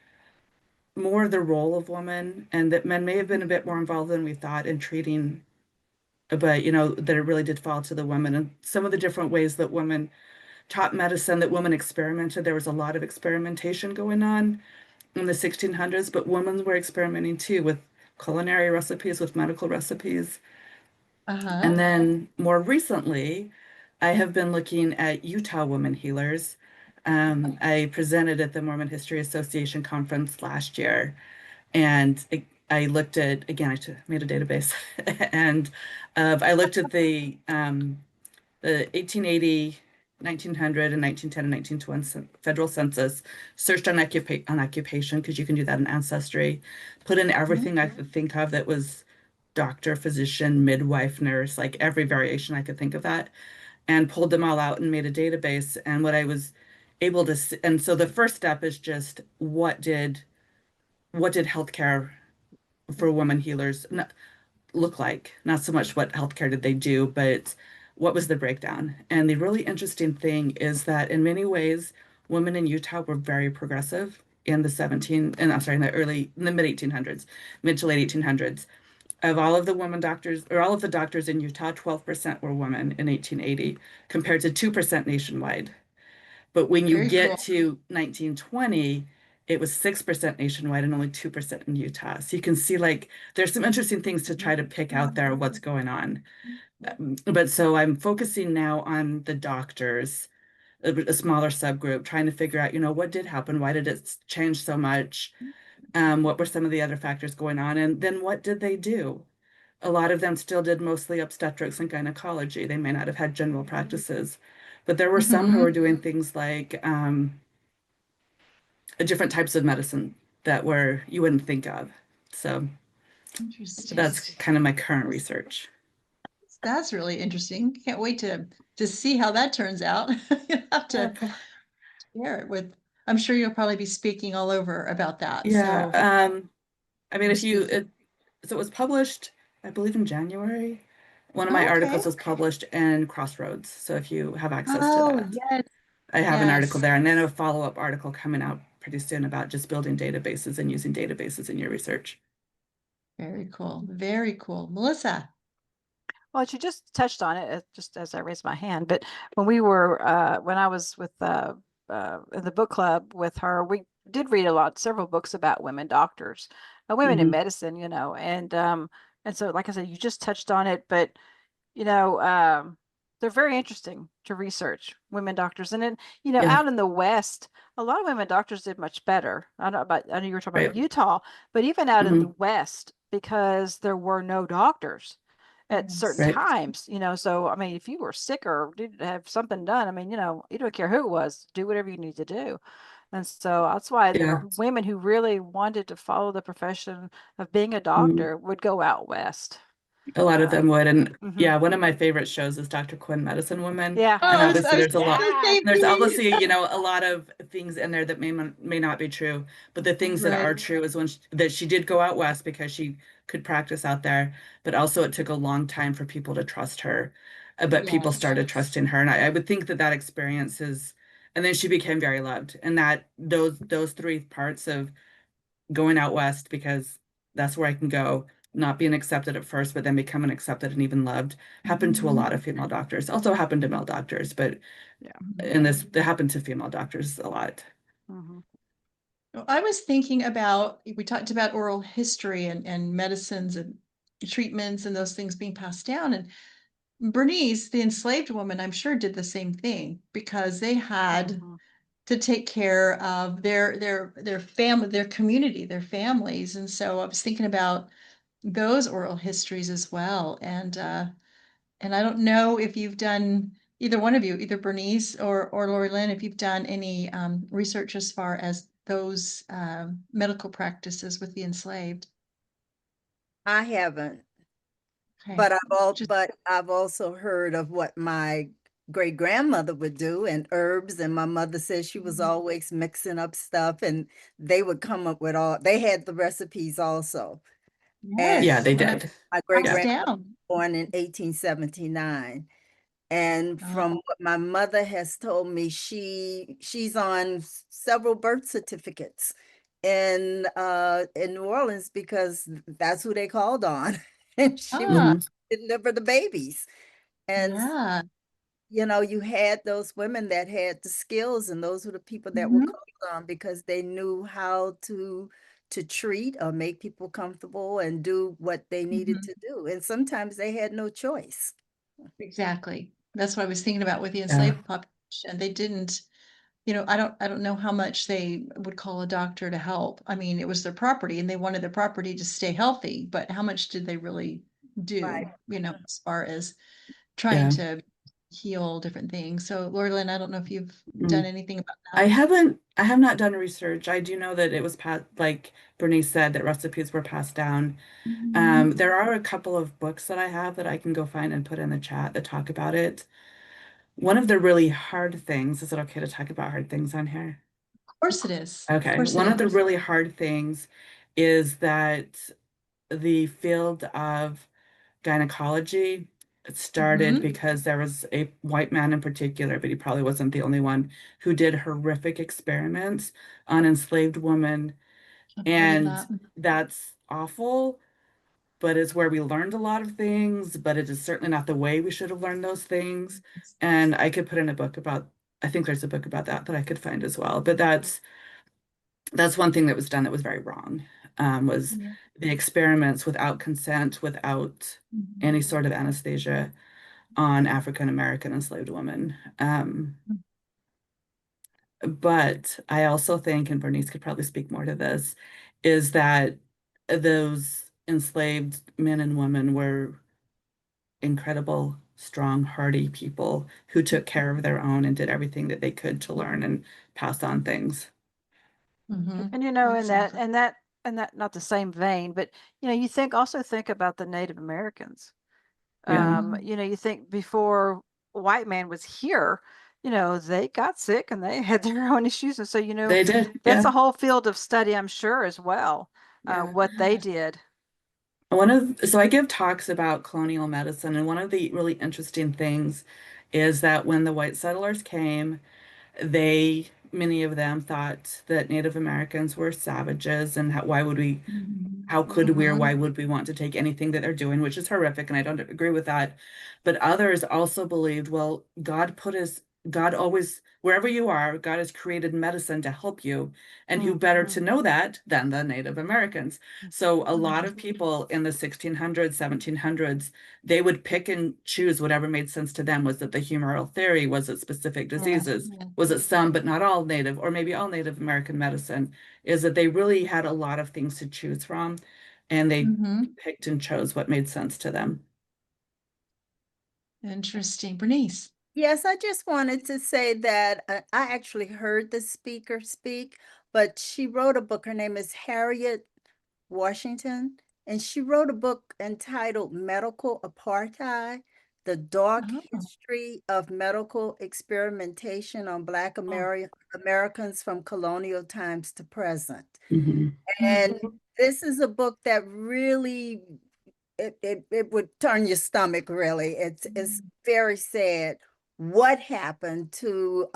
more the role of women, and that men may have been a bit more involved than we thought in treating, but that it really did fall to the women, and some of the different ways that women taught medicine, that women experimented. There was a lot of experimentation going on in the 1600s, but women were experimenting too with culinary recipes, with medical recipes. Uh-huh. And then more recently, I have been looking at Utah women healers. I presented at the Mormon History Association conference last year, and I looked at, again, made a database, and I looked at the 1880, 1900, and 1910 and 1920 federal census, searched on occupation, because you can do that in Ancestry, put in everything I could think of that was doctor, physician, midwife, nurse, like every variation I could think of that, and pulled them all out and made a database. And what I was able to see, and so the first step is just what did healthcare for women healers look like? Not so much what healthcare did they do, but what was the breakdown? And the really interesting thing is that in many ways, women in Utah were very progressive in the 17, and I'm sorry, in the mid 1800s, mid to late 1800s. Of all of the women doctors, or all of the doctors in Utah, 12% were women in 1880, compared to 2% nationwide. But when you Very get cool. to 1920, it was 6% nationwide and only 2% in Utah. So you can see, like, there's some interesting things to try to pick out there what's going on. But so I'm focusing now on the doctors, a smaller subgroup, trying to figure out, what did happen? Why did it change so much? What were some of the other factors going on? And then what did they do? A lot of them still did mostly obstetrics and gynecology. They may not have had general practices, but there were some who were doing things like different types of medicine that you wouldn't think of. So Interesting. that's kind of my current research. That's really interesting. Can't wait to see how that turns out. You have to share it with. I'm sure you'll probably be speaking all over about that. Yeah. So I mean, so it was published, I believe, in January. One of my okay. articles was published in Crossroads. So if you have access to Oh, that, yes, I have an article yes. there, and then a follow-up article coming out pretty soon about just building databases and using databases in your research. Very cool. Very cool. Melissa. Well, you just touched on it just as I raised my hand, but when I was with in the book club with her, we did read several books about women doctors, women in Mhm. medicine, and so like I said, you just touched on it, but you know, um, they're very interesting to research, women doctors. And then, Yeah, out in the West, a lot of women doctors did much better. I know you were talking about right. Utah, but even out in the Mhm. West, because there were no doctors at certain Yes. Right. times, so I mean, if you were sick or did have something done, I mean, you don't care who it was, do whatever you need to do. And so that's why there Yeah. were women who really wanted to follow the profession of being a Mhm. doctor would go out West. A lot of them would. And Mhm. yeah, one of my favorite shows is Dr. Quinn, Medicine Woman. Yeah. And Oh, obviously I was there's a thinking lot, the same there's thing. obviously, you know, a lot of things in there that may not be true, but the things that are Right. true is that she did go out west because she could practice out there, but also it took a long time for people to trust her. But people Yes. started trusting her. And I would think that that experience is, and then she became very loved. And that those three parts of going out west because that's where I can go, not being accepted at first, but then becoming accepted and even loved, happened to a lot of female doctors. Also happened to male doctors, but Yeah. in this, it happened to female doctors a lot. Mhm. Well, I was thinking about, we talked about oral history and medicines and treatments and those things being passed down. And Bernice, the enslaved woman, I'm sure did the same thing because they had Mhm. to take care of their family, their community, their families. And so I was thinking about those oral histories as well. And I don't know if you've done, either one of you, either Bernice or Lori Lyn, if you've done any research as far as those medical practices with the enslaved. I haven't, Okay. Just but I've also heard of what my great grandmother would do and herbs. And my mother said she was always mixing up stuff and they would come up with they had the recipes also. And Yeah, yes, they and did. my great passed Yeah. grandmother down. was born in 1879. And Oh, from what my mother has told me, she's on several birth certificates in New Orleans because that's who they called on. And she would ah, Mhm. deliver the babies. And yeah. you know, you had those women that had the skills, and those were the people that were Mhm, called on because they knew how to treat or make people comfortable and do what they needed mhm. to do. And sometimes they had no choice. Exactly. That's what I was thinking about with the Yeah. enslaved population. They didn't, I don't know how much they would call a doctor to help. I mean, it was their property and they wanted their property to stay healthy, but how much did they really Right. do, as far as trying Yeah. to heal different things? So, Lori Lynn, I don't know if you've done Mm. anything about I that. haven't, I have not done research. I do know that it was passed, like Bernice said, that recipes were passed down. Mhm. There are a couple of books that I have that I can go find and put in the chat that talk about it. One of the really hard things, is it okay to talk about hard things on here? Of course it is. Of Okay, course it one of the is. really hard things is that the field of gynecology started Mhm. because there was a white man in particular, but he probably wasn't the only one, who did horrific experiments on enslaved women. I believe And that. that's awful, but it's where we learned a lot of things, but it is certainly not the way we should have learned those things. And I could put in a book about, I think there's a book about that that I could find as well. But that's one thing that was done that was very wrong, was Yeah. the experiments without consent, without any Mhm. sort of anesthesia on African American enslaved women. But I also think, and Bernice could probably speak more to this, is that those enslaved men and women were incredible, strong, hardy people who took care of their own and did everything that they could to learn and pass on things. Mhm. And in Exactly. that not the same vein, but you also think about the Native Americans. Yeah, Mhm. You think before white man was here, they got sick and they had their own issues. And so, they did. that's Yeah, a whole field of study, I'm sure, as well, yeah. what they Yes. did. So I give talks about colonial medicine, and one of the really interesting things is that when the white settlers came, many of them thought that Native Americans were savages, and Mhm. how could we or why Mhm. would we want to take anything that they're doing, which is horrific, and I don't agree with that. But others also believed, well, God always, wherever you are, God has created medicine to help you. And who better to Mhm. know that than the Native Americans? So a lot Mhm. of people in the 1600s, 1700s, they would pick and choose whatever made sense to them. Was it the humoral theory? Was it specific Yeah. diseases? Yeah. Was it some, but not all Native, or maybe all Native American medicine? Is that they really had a lot of things to choose from, and they Mhm. picked and chose what made sense to them. Interesting. Bernice. Yes, I just wanted to say that I actually heard the speaker speak, but she wrote a book. Her name is Harriet Washington, and she wrote a book entitled Medical Apartheid: The Dark Oh, History of Medical Experimentation on Black oh, Americans from Colonial Times to Present. Mhm. And mhm, this is a book that really it would turn your stomach, really. It's very sad what happened to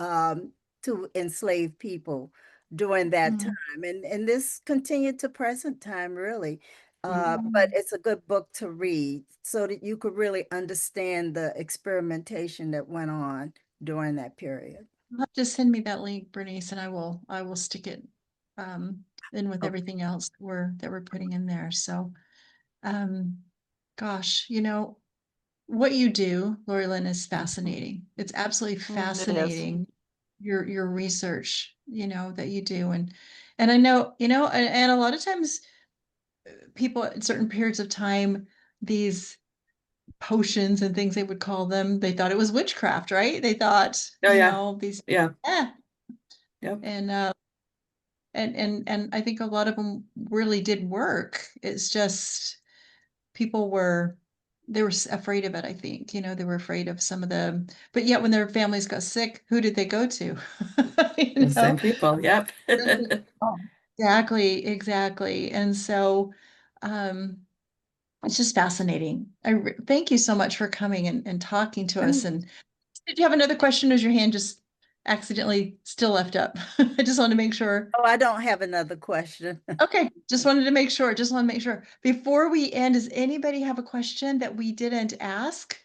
enslaved people during that mhm, time. And this continued to present time, really. But mhm. it's a good book to read so that you could really understand the experimentation that went on during that period. You'll have to send me that link, Bernice, and I will stick it in with Okay. everything else that we're putting in there. So um gosh, you know, what you do, Lori Lyn, is fascinating. It's absolutely It is. fascinating. Your research, you know, that you do. And I know, you know, and a lot of times people at certain periods of time, these potions and things they would call them, they thought it was witchcraft, right? They thought, Oh you yeah. know, these, Yeah. yeah. Yep. And I think a lot of them really did work. It's just people were they were afraid of it, I think. You know, they were afraid of some of the, but yet when their families got sick, who did they go to? You The know? same people. Yep. Oh, exactly, exactly. And so um it's just fascinating. Thank you so much for coming and talking to us. And did you have another question? Or is your hand just accidentally still left up? I just want to make sure. Oh, I don't have another question. Okay, just wanted to make sure. Just want to make sure. Before we end, does anybody have a question that we didn't ask?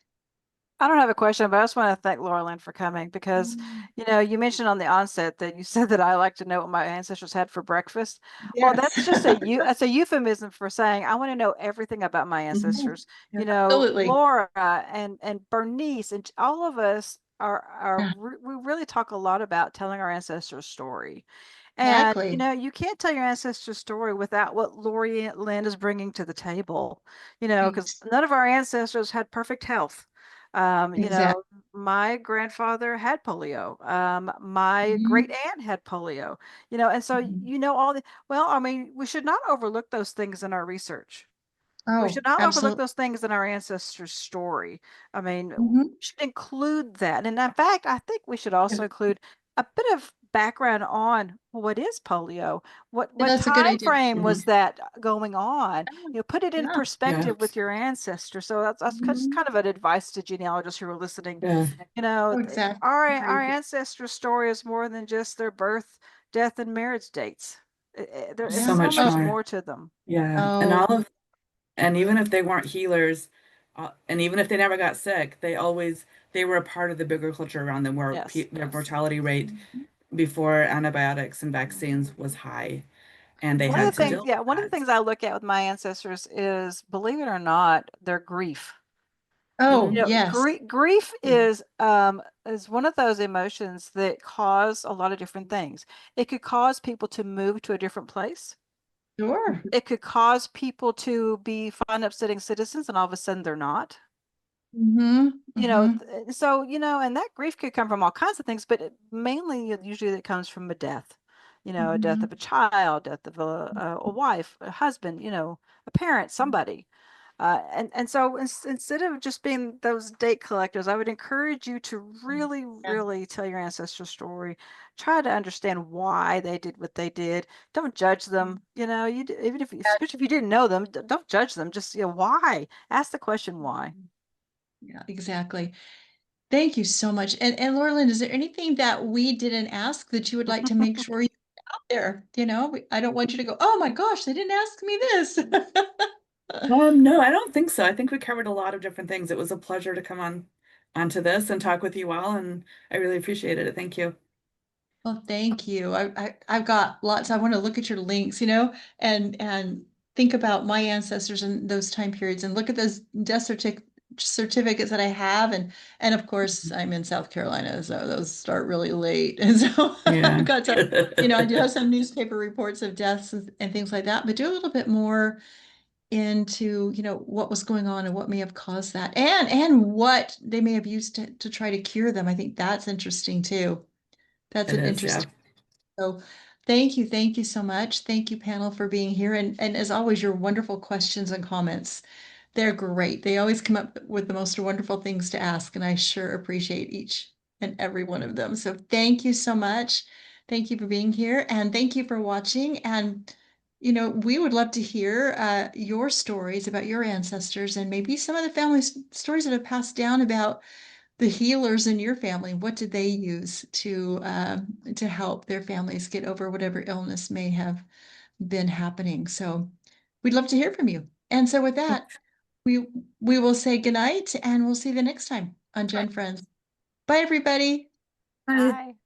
I don't have a question, but I just want to thank Laura Lynn for coming because, you know, you mentioned on the onset that you said that I like to know what my ancestors had for breakfast. Well, Yes. that's just that's a euphemism for saying I want to know everything about my Mhm. ancestors. You know, Absolutely. Laura and Bernice and all of us Yeah, we really talk a lot about telling our ancestors' story. And, you exactly. know, you can't tell your ancestors' story without what Lori Lynn is bringing to the table, you know, Right. because none of our ancestors had perfect health. You Exactly. know, my grandfather had polio. My Mhm. great aunt had polio, you know, and so, Mhm. you know, all the, well, I mean, we should not overlook those things in our research. We Oh, should not overlook absolutely. those things in our ancestors' story. I mean, we Mhm. should include that. And in fact, I think we should Yeah. also include a bit of background on what is polio? Yeah, What that's a good time idea. frame was Mhm. that going on? You know, put it in Yeah. Yeah. perspective with your ancestors. So that's just Mhm. kind of an advice to genealogists who are listening. Yeah. You know, Oh, exactly. our ancestors' story is more than just their birth, death, and marriage dates. There is So Yeah. so much Oh, much more. more to them. Yeah. And oh, all of and even if they weren't healers, and even if they never got sick, they were a part of the bigger culture around them where Yes. their mortality rate before antibiotics and vaccines was high, and they One of had the to exactly. things, deal yeah, with one of the that. things I look at with my ancestors is, believe it or not, their grief. Oh, You Mhm. know, yes. grief is one of those emotions that cause a lot of different things. It could cause people to move to a different place. Sure. It could cause people to be fine, upsetting citizens, and all of a sudden they're not. Mm-hmm. You know, Mm-hmm. so, you know, and that grief could come from all kinds of things, but mainly usually it comes from a death. You know, a death Mm-hmm. of a child, death of a wife, a husband, you know, a parent, somebody. And so instead of just being those date collectors, I would encourage you to really, Yeah. really tell your ancestral story. Try to understand why they did what they did. Don't judge them. You know, even if, especially if you didn't know them, don't judge them. Just, you know, why? Ask the question why. Yeah, exactly. Thank you so much. And Laura Lynn, is there anything that we didn't ask that you would like to make sure you out there? You know, I don't want you to go, oh my gosh, they didn't ask me this. No, I don't think so. I think we covered a lot of different things. It was a pleasure to come onto this and talk with you all, and I really appreciated it. Thank you. Well, thank you. I've got lots. I want to look at your links, you know, and think about my ancestors in those time periods and look at those certificates that I have. And of course, I'm in South Carolina, so those start really late. And so I've Yeah. got to, you know, I do have some newspaper reports of deaths and things like that, but do a little bit more into, you know, what was going on and what may have caused that and what they may have used to try to cure them. I think that's interesting too. That's It an is, yeah. interesting. So Thank you. Thank you so much. Thank you, panel, for being here. And as always, your wonderful questions and comments. They're great. They always come up with the most wonderful things to ask, and I sure appreciate each and every one of them. So thank you so much. Thank you for being here, and thank you for watching. And, we would love to hear your stories about your ancestors and maybe some of the family stories that have passed down about the healers in your family. What did they use to help their families get over whatever illness may have been happening? So we'd love to hear from you. And so with that, we we will say goodnight, and we'll see you the next time on GenFriends. Bye, everybody. Bye. Bye.